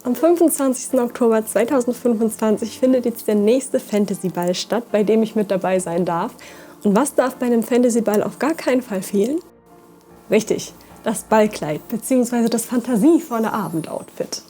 Am 25. Oktober 2025 findet jetzt der nächste Fantasy-Ball statt, bei dem ich mit dabei sein darf. Und was darf bei einem Fantasy-Ball auf gar keinen Fall fehlen? Richtig, das Ballkleid bzw. das fantasievolle Abendoutfit.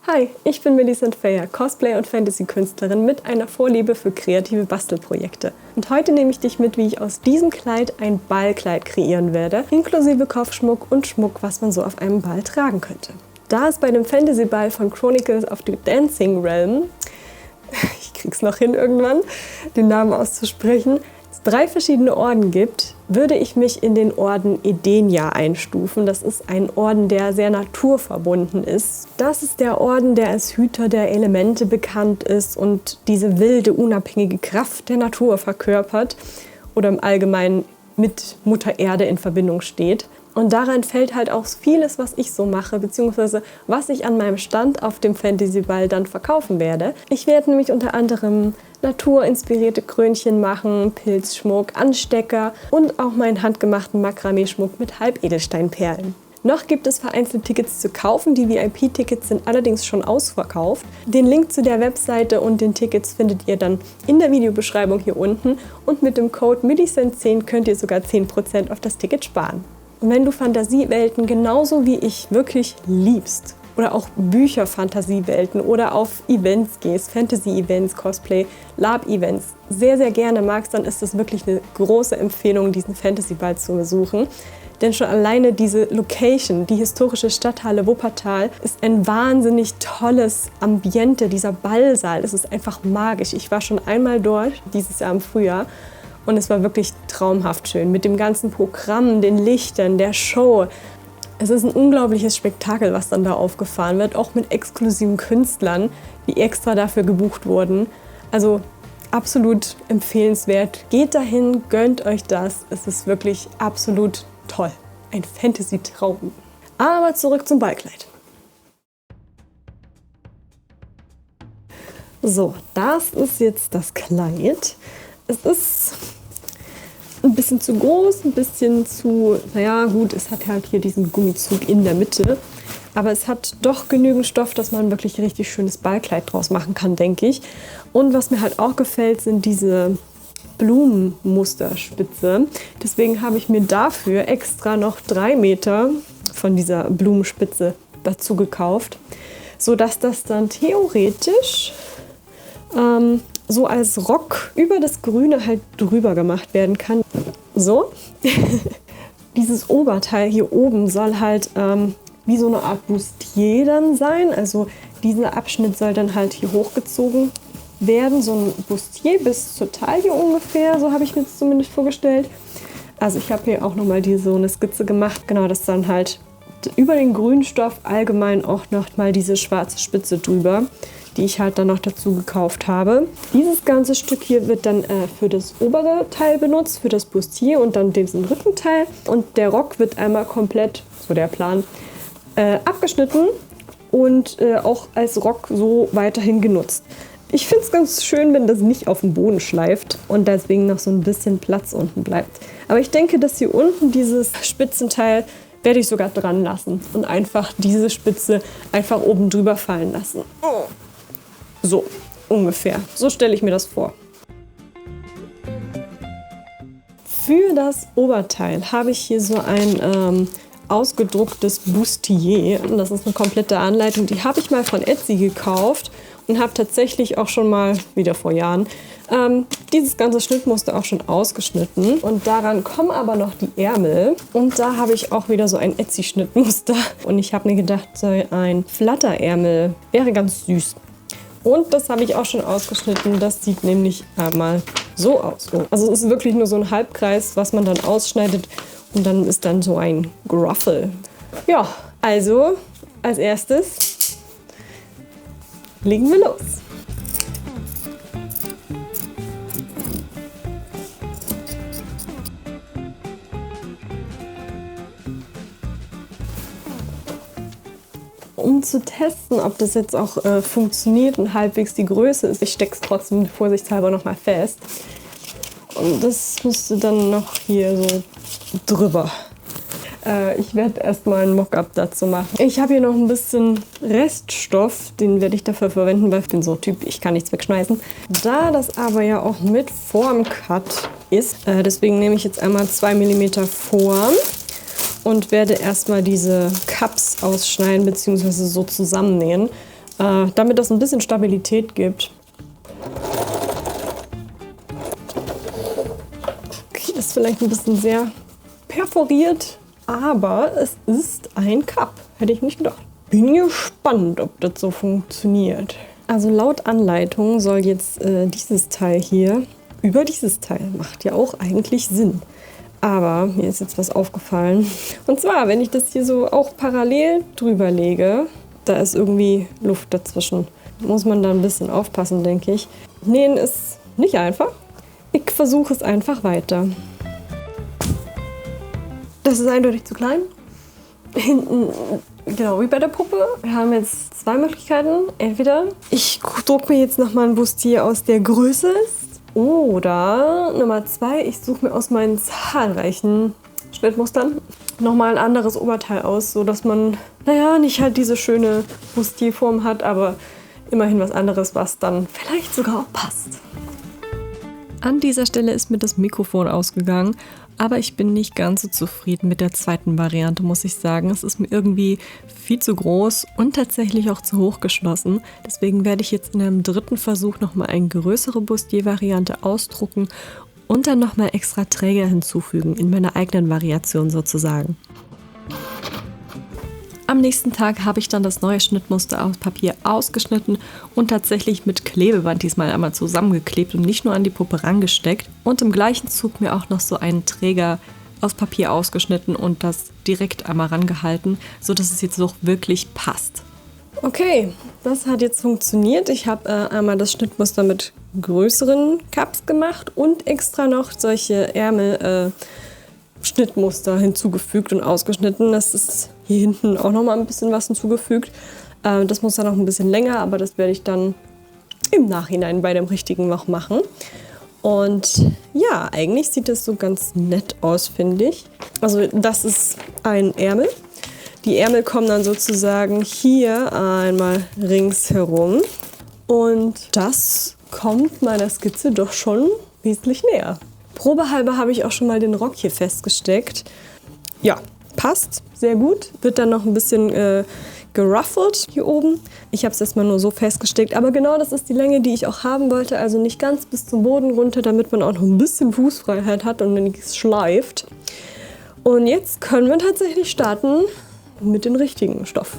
Hi, ich bin Millicent Feyer, Cosplay- und Fantasy-Künstlerin mit einer Vorliebe für kreative Bastelprojekte. Und heute nehme ich dich mit, wie ich aus diesem Kleid ein Ballkleid kreieren werde, inklusive Kopfschmuck und Schmuck, was man so auf einem Ball tragen könnte. Da es bei dem Fantasy-Ball von Chronicles of the Dancing Realm, ich krieg's noch hin irgendwann, den Namen auszusprechen, es 3 verschiedene Orden gibt, würde ich mich in den Orden Edenia einstufen. Das ist ein Orden, der sehr naturverbunden ist. Das ist der Orden, der als Hüter der Elemente bekannt ist und diese wilde, unabhängige Kraft der Natur verkörpert oder im Allgemeinen mit Mutter Erde in Verbindung steht. Und daran fällt halt auch vieles, was ich so mache, beziehungsweise was ich an meinem Stand auf dem Fantasy-Ball dann verkaufen werde. Ich werde nämlich unter anderem naturinspirierte Krönchen machen, Pilzschmuck, Anstecker und auch meinen handgemachten Makramee-Schmuck mit Halbedelsteinperlen. Noch gibt es vereinzelt Tickets zu kaufen, die VIP-Tickets sind allerdings schon ausverkauft. Den Link zu der Webseite und den Tickets findet ihr dann in der Videobeschreibung hier unten und mit dem Code Millicent10 könnt ihr sogar 10% auf das Ticket sparen. Und wenn du Fantasiewelten genauso wie ich wirklich liebst oder auch Bücher-Fantasiewelten oder auf Events gehst, Fantasy-Events, Cosplay, Lab-Events, sehr, sehr gerne magst, dann ist es wirklich eine große Empfehlung, diesen Fantasy-Ball zu besuchen. Denn schon alleine diese Location, die historische Stadthalle Wuppertal, ist ein wahnsinnig tolles Ambiente, dieser Ballsaal. Es ist einfach magisch. Ich war schon einmal dort, dieses Jahr im Frühjahr. Und es war wirklich traumhaft schön mit dem ganzen Programm, den Lichtern, der Show. Es ist ein unglaubliches Spektakel, was dann da aufgefahren wird, auch mit exklusiven Künstlern, die extra dafür gebucht wurden. Also absolut empfehlenswert. Geht dahin, gönnt euch das. Es ist wirklich absolut toll. Ein Fantasy-Traum. Aber zurück zum Ballkleid. So, das ist jetzt das Kleid. Es ist ein bisschen zu groß, ein bisschen zu, naja gut, es hat halt hier diesen Gummizug in der Mitte. Aber es hat doch genügend Stoff, dass man wirklich ein richtig schönes Ballkleid draus machen kann, denke ich. Und was mir halt auch gefällt, sind diese Blumenmusterspitze. Deswegen habe ich mir dafür extra noch 3 Meter von dieser Blumenspitze dazu gekauft, sodass das dann theoretisch so als Rock über das Grüne halt drüber gemacht werden kann. So. Dieses Oberteil hier oben soll halt wie so eine Art Bustier dann sein. Also dieser Abschnitt soll dann halt hier hochgezogen werden. So ein Bustier bis zur Taille ungefähr, so habe ich mir das zumindest vorgestellt. Also ich habe hier auch nochmal so eine Skizze gemacht. Genau, das dann halt über den grünen Stoff allgemein auch nochmal diese schwarze Spitze drüber, die ich halt dann noch dazu gekauft habe. Dieses ganze Stück hier wird dann für das obere Teil benutzt, für das Bustier und dann diesen Rückenteil. Und der Rock wird einmal komplett, so der Plan, abgeschnitten und auch als Rock so weiterhin genutzt. Ich finde es ganz schön, wenn das nicht auf dem Boden schleift und deswegen noch so ein bisschen Platz unten bleibt. Aber ich denke, dass hier unten dieses Spitzenteil werde ich sogar dran lassen und einfach diese Spitze einfach oben drüber fallen lassen. So, ungefähr. So stelle ich mir das vor. Für das Oberteil habe ich hier so ein ausgedrucktes Bustier. Das ist eine komplette Anleitung. Die habe ich mal von Etsy gekauft und habe tatsächlich auch schon mal, wieder vor Jahren, dieses ganze Schnittmuster auch schon ausgeschnitten. Und daran kommen aber noch die Ärmel. Und da habe ich auch wieder so ein Etsy-Schnittmuster. Und ich habe mir gedacht, so ein Flatterärmel wäre ganz süß. Und das habe ich auch schon ausgeschnitten. Das sieht nämlich einmal so aus. Also es ist wirklich nur so ein Halbkreis, was man dann ausschneidet. Und dann ist dann so ein Gruffel. Ja, also als erstes legen wir los. Um zu testen, ob das jetzt auch funktioniert und halbwegs die Größe ist, ich stecke es trotzdem vorsichtshalber noch mal fest. Und das müsste dann noch hier so drüber. Ich werde erstmal ein Mockup dazu machen. Ich habe hier noch ein bisschen Reststoff, den werde ich dafür verwenden, weil ich bin so Typ, ich kann nichts wegschmeißen. Da das aber ja auch mit Formcut ist, deswegen nehme ich jetzt einmal 2 mm Form und werde erstmal diese Cups ausschneiden bzw. so zusammennähen, damit das ein bisschen Stabilität gibt. Okay, das ist vielleicht ein bisschen sehr perforiert, aber es ist ein Cup. Hätte ich nicht gedacht. Bin gespannt, ob das so funktioniert. Also laut Anleitung soll jetzt dieses Teil hier über dieses Teil. Macht ja auch eigentlich Sinn. Aber mir ist jetzt was aufgefallen. Und zwar, wenn ich das hier so auch parallel drüber lege, da ist irgendwie Luft dazwischen. Muss man da ein bisschen aufpassen, denke ich. Nähen ist nicht einfach. Ich versuche es einfach weiter. Das ist eindeutig zu klein. Hinten, genau wie bei der Puppe. Wir haben jetzt 2 Möglichkeiten. Entweder ich drucke mir jetzt nochmal ein Bustier aus, der größer ist. Oder Nummer 2, ich suche mir aus meinen zahlreichen Schnittmustern nochmal ein anderes Oberteil aus, sodass man, naja, nicht halt diese schöne Bustierform hat, aber immerhin was anderes, was dann vielleicht sogar auch passt. An dieser Stelle ist mir das Mikrofon ausgegangen, aber ich bin nicht ganz so zufrieden mit der zweiten Variante, muss ich sagen. Es ist mir irgendwie viel zu groß und tatsächlich auch zu hoch geschlossen. Deswegen werde ich jetzt in einem dritten Versuch nochmal eine größere Bustier-Variante ausdrucken und dann nochmal extra Träger hinzufügen, in meiner eigenen Variation sozusagen. Am nächsten Tag habe ich dann das neue Schnittmuster aus Papier ausgeschnitten und tatsächlich mit Klebeband diesmal einmal zusammengeklebt und nicht nur an die Puppe rangesteckt. Und im gleichen Zug mir auch noch so einen Träger aus Papier ausgeschnitten und das direkt einmal rangehalten, sodass es jetzt auch wirklich passt. Okay, das hat jetzt funktioniert. Ich habe einmal das Schnittmuster mit größeren Cups gemacht und extra noch solche Ärmel-Schnittmuster hinzugefügt und ausgeschnitten. Das ist hier hinten auch noch mal ein bisschen was hinzugefügt. Das muss dann noch ein bisschen länger, aber das werde ich dann im Nachhinein bei dem richtigen noch machen. Und ja, eigentlich sieht das so ganz nett aus, finde ich. Also das ist ein Ärmel. Die Ärmel kommen dann sozusagen hier einmal ringsherum. Und das kommt meiner Skizze doch schon wesentlich näher. Probehalber habe ich auch schon mal den Rock hier festgesteckt. Ja, passt sehr gut. Wird dann noch ein bisschen geruffelt hier oben. Ich habe es erstmal nur so festgesteckt, aber genau das ist die Länge, die ich auch haben wollte. Also nicht ganz bis zum Boden runter, damit man auch noch ein bisschen Fußfreiheit hat und nichts schleift. Und jetzt können wir tatsächlich starten mit dem richtigen Stoff.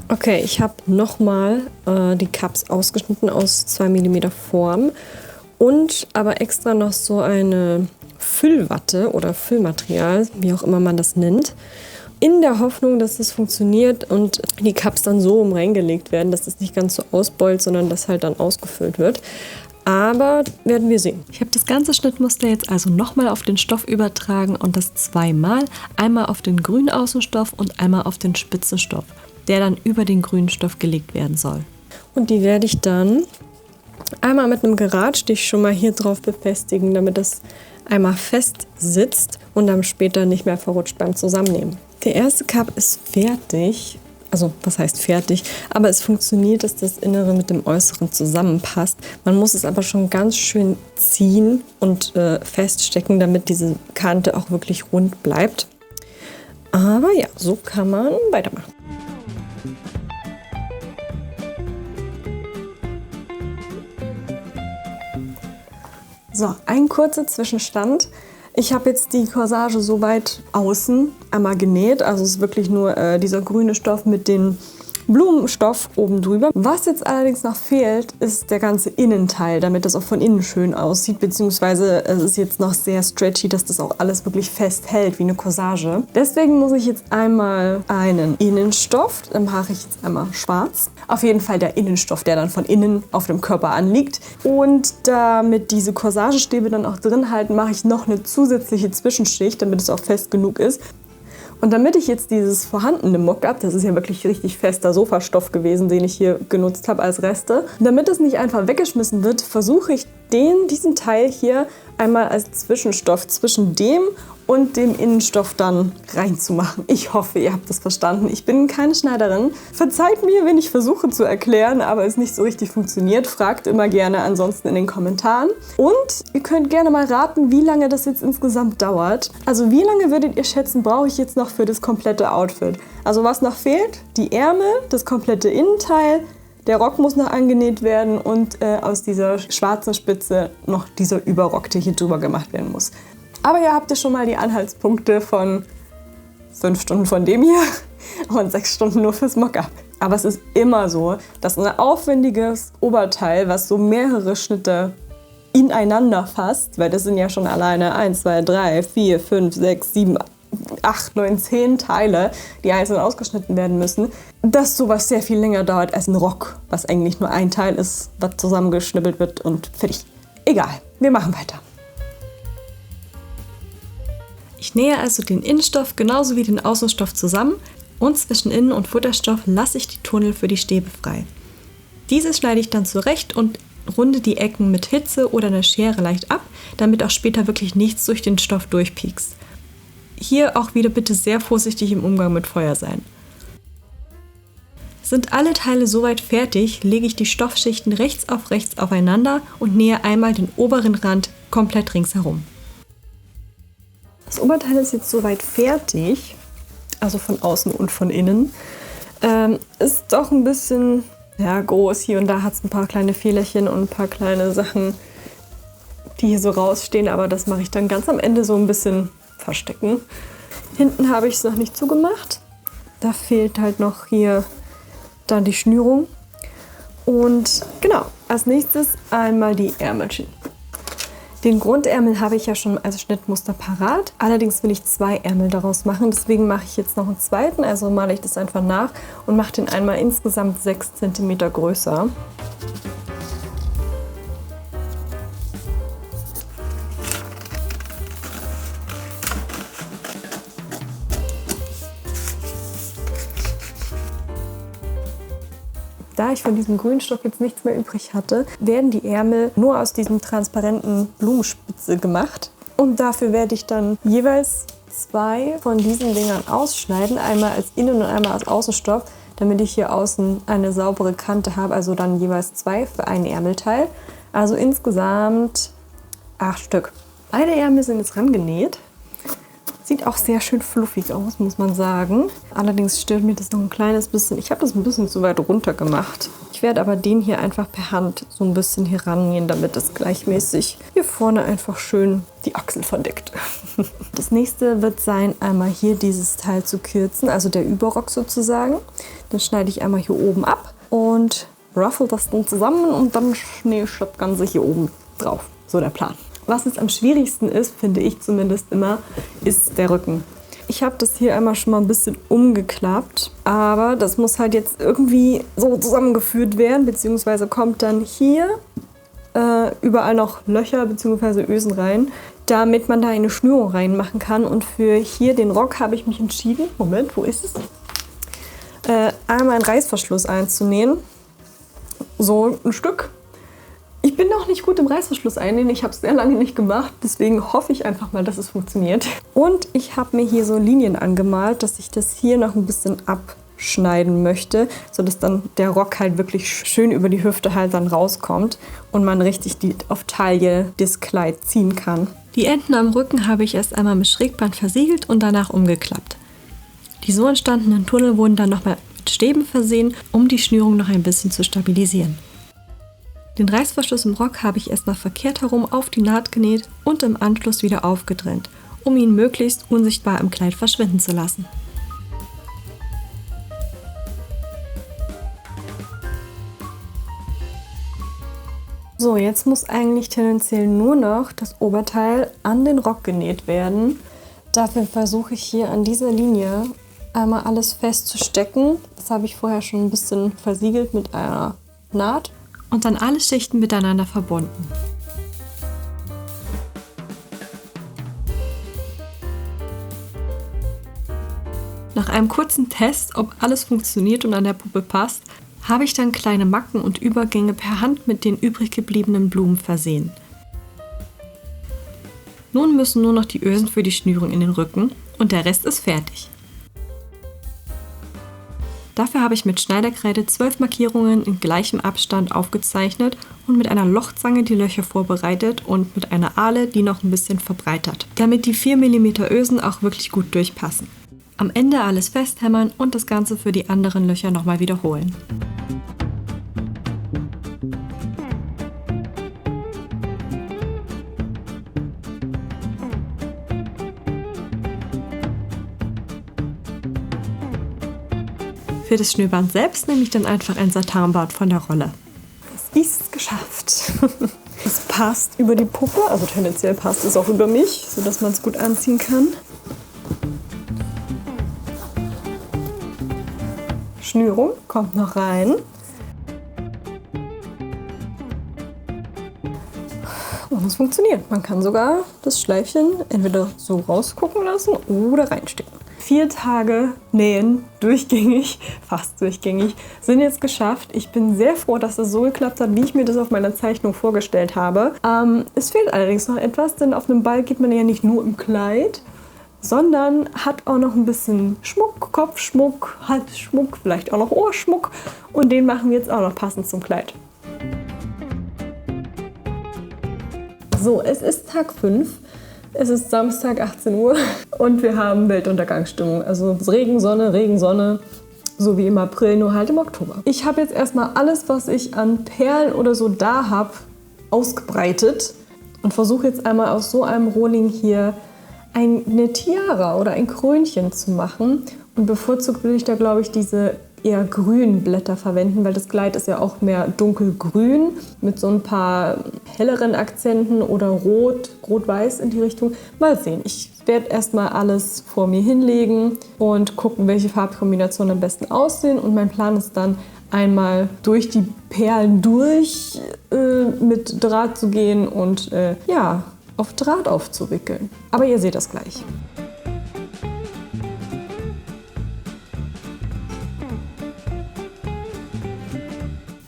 Okay, ich habe nochmal die Cups ausgeschnitten aus 2 mm Form und aber extra noch so eine Füllwatte oder Füllmaterial, wie auch immer man das nennt, in der Hoffnung, dass es funktioniert und die Cups dann so reingelegt werden, dass es nicht ganz so ausbeult, sondern dass halt dann ausgefüllt wird. Aber werden wir sehen. Ich habe das ganze Schnittmuster jetzt also nochmal auf den Stoff übertragen und das zweimal. Einmal auf den grünen Außenstoff und einmal auf den Spitzenstoff, der dann über den grünen Stoff gelegt werden soll. Und die werde ich dann einmal mit einem Geradstich schon mal hier drauf befestigen, damit das einmal fest sitzt und dann später nicht mehr verrutscht beim Zusammennehmen. Der erste Cup ist fertig. Also, was heißt fertig? Aber es funktioniert, dass das Innere mit dem Äußeren zusammenpasst. Man muss es aber schon ganz schön ziehen und feststecken, damit diese Kante auch wirklich rund bleibt. Aber ja, so kann man weitermachen. So, ein kurzer Zwischenstand. Ich habe jetzt die Corsage soweit außen einmal genäht. Also es ist wirklich nur dieser grüne Stoff mit dem Blumenstoff oben drüber. Was jetzt allerdings noch fehlt, ist der ganze Innenteil, damit das auch von innen schön aussieht. Beziehungsweise es ist jetzt noch sehr stretchy, dass das auch alles wirklich fest hält, wie eine Corsage. Deswegen muss ich jetzt einmal einen Innenstoff, dann mache ich jetzt einmal schwarz. Auf jeden Fall der Innenstoff, der dann von innen auf dem Körper anliegt. Und damit diese Corsagestäbe dann auch drin halten, mache ich noch eine zusätzliche Zwischenschicht, damit es auch fest genug ist. Und damit ich jetzt dieses vorhandene Mockup, das ist ja wirklich richtig fester Sofastoff gewesen, den ich hier genutzt habe als Reste, damit es nicht einfach weggeschmissen wird, versuche ich diesen Teil hier einmal als Zwischenstoff zwischen dem und dem Innenstoff dann reinzumachen. Ich hoffe, ihr habt das verstanden. Ich bin keine Schneiderin. Verzeiht mir, wenn ich versuche zu erklären, aber es nicht so richtig funktioniert. Fragt immer gerne ansonsten in den Kommentaren. Und ihr könnt gerne mal raten, wie lange das jetzt insgesamt dauert. Also wie lange würdet ihr schätzen, brauche ich jetzt noch für das komplette Outfit? Also was noch fehlt? Die Ärmel, das komplette Innenteil, der Rock muss noch angenäht werden und aus dieser schwarzen Spitze noch dieser Überrock, der hier drüber gemacht werden muss. Aber ihr habt ja schon mal die Anhaltspunkte von 5 Stunden von dem hier und 6 Stunden nur fürs Mockup. Aber es ist immer so, dass ein aufwendiges Oberteil, was so mehrere Schnitte ineinander fasst, weil das sind ja schon alleine 1, 2, 3, 4, 5, 6, 7, 8, 9, 10 Teile, die einzeln ausgeschnitten werden müssen, dass sowas sehr viel länger dauert als ein Rock, was eigentlich nur ein Teil ist, was zusammengeschnippelt wird und fertig. Egal, wir machen weiter. Ich nähe also den Innenstoff genauso wie den Außenstoff zusammen und zwischen Innen- und Futterstoff lasse ich die Tunnel für die Stäbe frei. Diese schneide ich dann zurecht und runde die Ecken mit Hitze oder einer Schere leicht ab, damit auch später wirklich nichts durch den Stoff durchpiekst. Hier auch wieder bitte sehr vorsichtig im Umgang mit Feuer sein. Sind alle Teile soweit fertig, lege ich die Stoffschichten rechts auf rechts aufeinander und nähe einmal den oberen Rand komplett ringsherum. Das Oberteil ist jetzt soweit fertig, also von außen und von innen. Ist doch ein bisschen groß. Hier und da hat es ein paar kleine Fehlerchen und ein paar kleine Sachen, die hier so rausstehen. Aber das mache ich dann ganz am Ende so ein bisschen verstecken. Hinten habe ich es noch nicht zugemacht. Da fehlt halt noch hier dann die Schnürung. Und genau, als nächstes einmal die Ärmelchen. Den Grundärmel habe ich ja schon als Schnittmuster parat. Allerdings will ich 2 Ärmel daraus machen. Deswegen mache ich jetzt noch einen zweiten. Also male ich das einfach nach und mache den einmal insgesamt 6 cm größer. Da ich von diesem Grünstoff jetzt nichts mehr übrig hatte, werden die Ärmel nur aus diesem transparenten Blumenspitze gemacht. Und dafür werde ich dann jeweils 2 von diesen Dingern ausschneiden. Einmal als Innen- und einmal als Außenstoff, damit ich hier außen eine saubere Kante habe. Also dann jeweils 2 für ein Ärmelteil. Also insgesamt 8 Stück. Beide Ärmel sind jetzt rangenäht. Sieht auch sehr schön fluffig aus, muss man sagen. Allerdings stört mir das noch ein kleines bisschen. Ich habe das ein bisschen zu weit runter gemacht. Ich werde aber den hier einfach per Hand so ein bisschen hier rangehen, damit das gleichmäßig hier vorne einfach schön die Achsel verdeckt. Das nächste wird sein, einmal hier dieses Teil zu kürzen, also der Überrock sozusagen. Dann schneide ich einmal hier oben ab und ruffle das dann zusammen und dann schneide ich das Ganze hier oben drauf. So der Plan. Was es am schwierigsten ist, finde ich zumindest immer, ist der Rücken. Ich habe das hier einmal schon mal ein bisschen umgeklappt, aber das muss halt jetzt irgendwie so zusammengeführt werden, beziehungsweise kommt dann hier überall noch Löcher bzw. Ösen rein, damit man da eine Schnürung reinmachen kann. Und für hier den Rock habe ich mich entschieden, Moment, wo ist es? Einmal einen Reißverschluss einzunähen, so ein Stück. Ich bin noch nicht gut im Reißverschluss einnähen, ich habe es sehr lange nicht gemacht, deswegen hoffe ich einfach mal, dass es funktioniert. Und ich habe mir hier so Linien angemalt, dass ich das hier noch ein bisschen abschneiden möchte, sodass dann der Rock halt wirklich schön über die Hüfte halt dann rauskommt und man richtig auf Taille das Kleid ziehen kann. Die Enden am Rücken habe ich erst einmal mit Schrägband versiegelt und danach umgeklappt. Die so entstandenen Tunnel wurden dann nochmal mit Stäben versehen, um die Schnürung noch ein bisschen zu stabilisieren. Den Reißverschluss im Rock habe ich erstmal verkehrt herum auf die Naht genäht und im Anschluss wieder aufgetrennt, um ihn möglichst unsichtbar im Kleid verschwinden zu lassen. So, jetzt muss eigentlich tendenziell nur noch das Oberteil an den Rock genäht werden. Dafür versuche ich hier an dieser Linie einmal alles festzustecken. Das habe ich vorher schon ein bisschen versiegelt mit einer Naht. Und dann alle Schichten miteinander verbunden. Nach einem kurzen Test, ob alles funktioniert und an der Puppe passt, habe ich dann kleine Macken und Übergänge per Hand mit den übrig gebliebenen Blumen versehen. Nun müssen nur noch die Ösen für die Schnürung in den Rücken und der Rest ist fertig. Dafür habe ich mit Schneiderkreide 12 Markierungen in gleichem Abstand aufgezeichnet und mit einer Lochzange die Löcher vorbereitet und mit einer Ahle die noch ein bisschen verbreitert, damit die 4 mm Ösen auch wirklich gut durchpassen. Am Ende alles festhämmern und das Ganze für die anderen Löcher nochmal wiederholen. Für das Schnürband selbst nehme ich dann einfach ein Satinband von der Rolle. Es ist geschafft. Es passt über die Puppe, also tendenziell passt es auch über mich, sodass man es gut anziehen kann. Schnürung kommt noch rein. Und es funktioniert. Man kann sogar das Schleifchen entweder so rausgucken lassen oder reinstecken. 4 Tage Nähen, durchgängig, fast durchgängig, sind jetzt geschafft. Ich bin sehr froh, dass das so geklappt hat, wie ich mir das auf meiner Zeichnung vorgestellt habe. Es fehlt allerdings noch etwas, denn auf einem Ball geht man ja nicht nur im Kleid, sondern hat auch noch ein bisschen Schmuck, Kopfschmuck, Halsschmuck, vielleicht auch noch Ohrschmuck. Und den machen wir jetzt auch noch passend zum Kleid. So, es ist Tag 5. Es ist Samstag, 18 Uhr und wir haben Weltuntergangsstimmung. Also Regen, Sonne, so wie im April, nur halt im Oktober. Ich habe jetzt erstmal alles, was ich an Perlen oder so da habe, ausgebreitet und versuche jetzt einmal aus so einem Rohling hier eine Tiara oder ein Krönchen zu machen. Und bevorzugt will ich da, glaube ich, diese eher grünen Blätter verwenden, weil das Kleid ist ja auch mehr dunkelgrün mit so ein paar helleren Akzenten oder rot-weiß in die Richtung. Mal sehen. Ich werde erstmal alles vor mir hinlegen und gucken, welche Farbkombinationen am besten aussehen. Und mein Plan ist dann, einmal durch die Perlen durch mit Draht zu gehen und auf Draht aufzuwickeln. Aber ihr seht das gleich.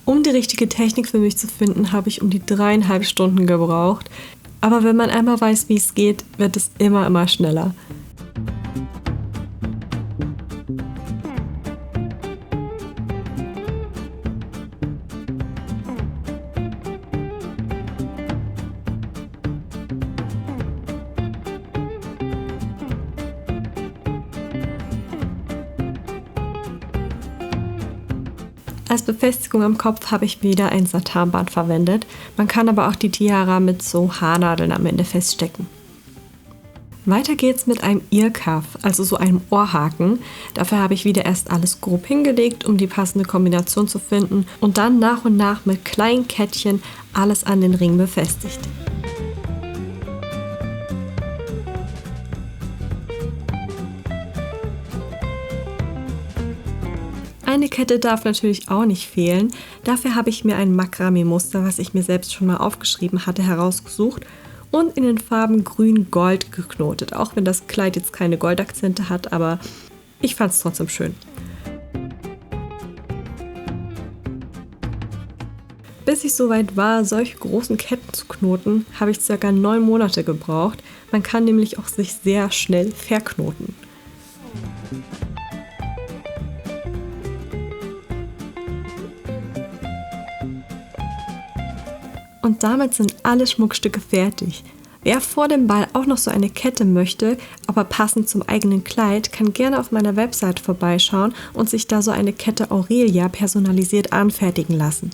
Um die richtige Technik für mich zu finden, habe ich um die 3,5 Stunden gebraucht. Aber wenn man einmal weiß, wie es geht, wird es immer schneller. Als Befestigung am Kopf habe ich wieder ein Satinband verwendet. Man kann aber auch die Tiara mit so Haarnadeln am Ende feststecken. Weiter geht's mit einem Earcuff, also so einem Ohrhaken. Dafür habe ich wieder erst alles grob hingelegt, um die passende Kombination zu finden und dann nach und nach mit kleinen Kettchen alles an den Ring befestigt. Eine Kette darf natürlich auch nicht fehlen. Dafür habe ich mir ein Makramee-Muster, was ich mir selbst schon mal aufgeschrieben hatte, herausgesucht und in den Farben Grün-Gold geknotet. Auch wenn das Kleid jetzt keine Goldakzente hat, aber ich fand es trotzdem schön. Bis ich soweit war, solche großen Ketten zu knoten, habe ich ca. 9 Monate gebraucht. Man kann nämlich auch sich sehr schnell verknoten. Und damit sind alle Schmuckstücke fertig. Wer vor dem Ball auch noch so eine Kette möchte, aber passend zum eigenen Kleid, kann gerne auf meiner Website vorbeischauen und sich da so eine Kette Aurelia personalisiert anfertigen lassen.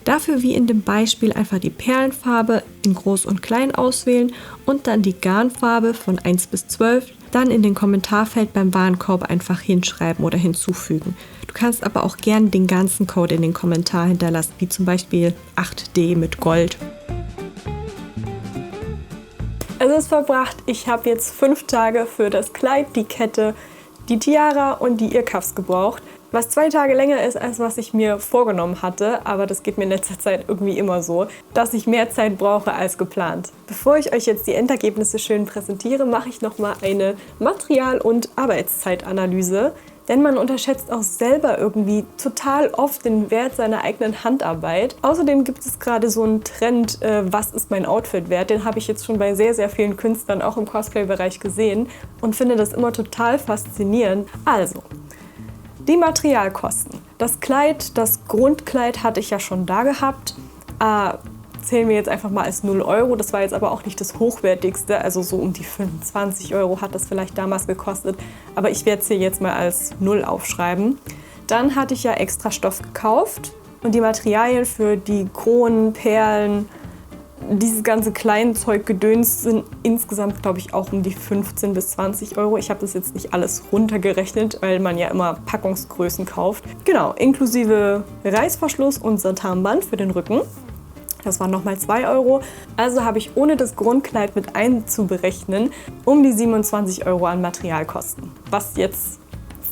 Dafür wie in dem Beispiel einfach die Perlenfarbe in Groß und Klein auswählen und dann die Garnfarbe von 1 bis 12 dann in den Kommentarfeld beim Warenkorb einfach hinschreiben oder hinzufügen. Du kannst aber auch gerne den ganzen Code in den Kommentar hinterlassen, wie zum Beispiel 8D mit Gold. Es ist verbracht. Ich habe jetzt 5 Tage für das Kleid, die Kette, die Tiara und die Earcuffs gebraucht. Was 2 Tage länger ist, als was ich mir vorgenommen hatte, aber das geht mir in letzter Zeit irgendwie immer so, dass ich mehr Zeit brauche als geplant. Bevor ich euch jetzt die Endergebnisse schön präsentiere, mache ich nochmal eine Material- und Arbeitszeitanalyse. Denn man unterschätzt auch selber irgendwie total oft den Wert seiner eigenen Handarbeit. Außerdem gibt es gerade so einen Trend, was ist mein Outfit wert? Den habe ich jetzt schon bei sehr, sehr vielen Künstlern auch im Cosplay-Bereich gesehen und finde das immer total faszinierend. Also, die Materialkosten. Das Kleid, das Grundkleid hatte ich ja schon da gehabt. Zählen wir jetzt einfach mal als 0 Euro. Das war jetzt aber auch nicht das Hochwertigste. Also so um die 25 Euro hat das vielleicht damals gekostet. Aber ich werde es hier jetzt mal als 0 aufschreiben. Dann hatte ich ja extra Stoff gekauft. Und die Materialien für die Kronen, Perlen, dieses ganze Kleinzeug-Gedöns sind insgesamt, glaube ich, auch um die 15 bis 20 Euro. Ich habe das jetzt nicht alles runtergerechnet, weil man ja immer Packungsgrößen kauft. Genau, inklusive Reißverschluss und Satinband für den Rücken. Das waren nochmal 2 Euro. Also habe ich ohne das Grundkleid mit einzuberechnen um die 27 Euro an Materialkosten. Was jetzt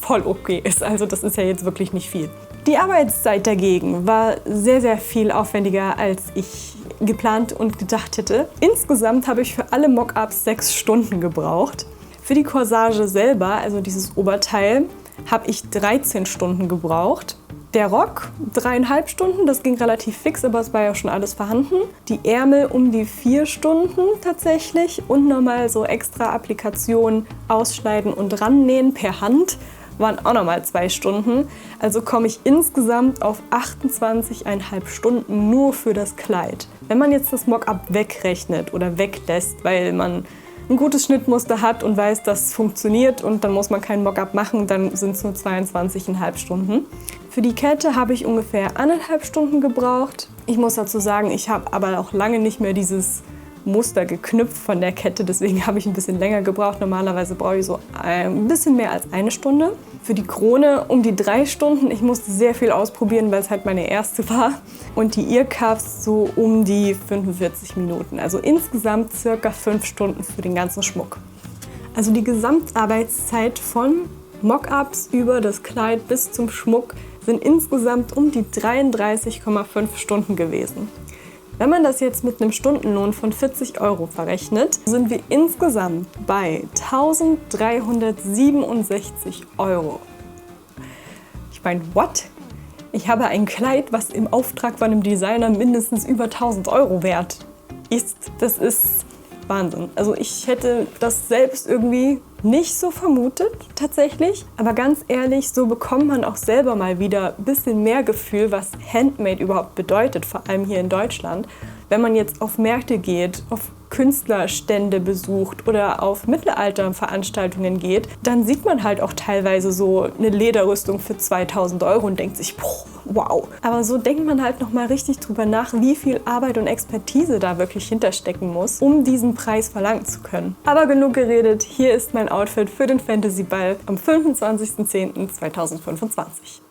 voll okay ist. Also das ist ja jetzt wirklich nicht viel. Die Arbeitszeit dagegen war sehr, sehr viel aufwendiger, als ich geplant und gedacht hätte. Insgesamt habe ich für alle Mockups 6 Stunden gebraucht. Für die Corsage selber, also dieses Oberteil, habe ich 13 Stunden gebraucht. Der Rock 3,5 Stunden, das ging relativ fix, aber es war ja schon alles vorhanden. Die Ärmel um die 4 Stunden tatsächlich und nochmal so extra Applikationen, Ausschneiden und Rannähen per Hand waren auch nochmal 2 Stunden. Also komme ich insgesamt auf 28,5 Stunden nur für das Kleid. Wenn man jetzt das Mockup wegrechnet oder weglässt, weil man ein gutes Schnittmuster hat und weiß, das funktioniert und dann muss man kein Mockup machen, dann sind es nur 22,5 Stunden. Für die Kette habe ich ungefähr 1,5 Stunden gebraucht. Ich muss dazu sagen, ich habe aber auch lange nicht mehr dieses Muster geknüpft von der Kette, deswegen habe ich ein bisschen länger gebraucht. Normalerweise brauche ich so ein bisschen mehr als 1 Stunde. Für die Krone um die 3 Stunden. Ich musste sehr viel ausprobieren, weil es halt meine erste war. Und die Earcuffs so um die 45 Minuten. Also insgesamt circa 5 Stunden für den ganzen Schmuck. Also die Gesamtarbeitszeit von Mockups über das Kleid bis zum Schmuck sind insgesamt um die 33,5 Stunden gewesen. Wenn man das jetzt mit einem Stundenlohn von 40 Euro verrechnet, sind wir insgesamt bei 1.367 Euro. Ich meine, what? Ich habe ein Kleid, was im Auftrag von einem Designer mindestens über 1.000 Euro wert ist. Das ist Wahnsinn. Also ich hätte das selbst irgendwie nicht so vermutet, tatsächlich. Aber ganz ehrlich, so bekommt man auch selber mal wieder ein bisschen mehr Gefühl, was Handmade überhaupt bedeutet, vor allem hier in Deutschland. Wenn man jetzt auf Märkte geht, auf Künstlerstände besucht oder auf Mittelalterveranstaltungen geht, dann sieht man halt auch teilweise so eine Lederrüstung für 2.000 Euro und denkt sich, boah, wow. Aber so denkt man halt noch mal richtig drüber nach, wie viel Arbeit und Expertise da wirklich hinterstecken muss, um diesen Preis verlangen zu können. Aber genug geredet, hier ist mein Outfit für den Fantasy Ball am 25.10.2025.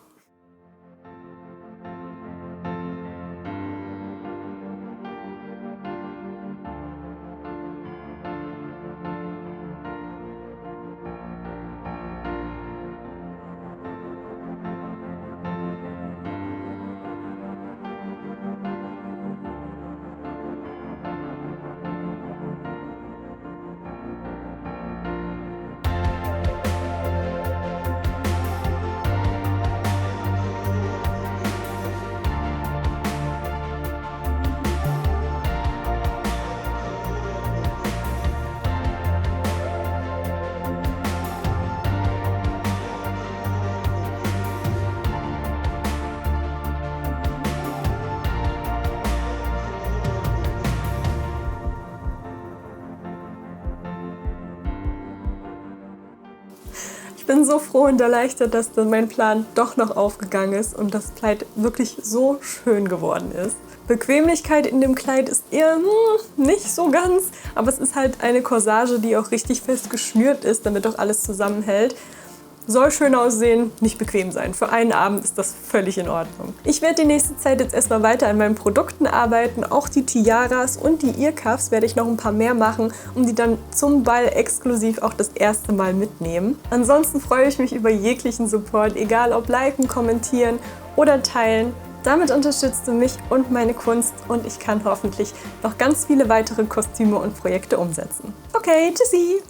Ich bin so froh und erleichtert, dass mein Plan doch noch aufgegangen ist und das Kleid wirklich so schön geworden ist. Bequemlichkeit in dem Kleid ist eher nicht so ganz, aber es ist halt eine Corsage, die auch richtig fest geschnürt ist, damit auch alles zusammenhält. Soll schön aussehen, nicht bequem sein. Für einen Abend ist das völlig in Ordnung. Ich werde die nächste Zeit jetzt erstmal weiter an meinen Produkten arbeiten. Auch die Tiaras und die Earcuffs werde ich noch ein paar mehr machen, um die dann zum Ball exklusiv auch das erste Mal mitnehmen. Ansonsten freue ich mich über jeglichen Support, egal ob liken, kommentieren oder teilen. Damit unterstützt du mich und meine Kunst und ich kann hoffentlich noch ganz viele weitere Kostüme und Projekte umsetzen. Okay, tschüssi!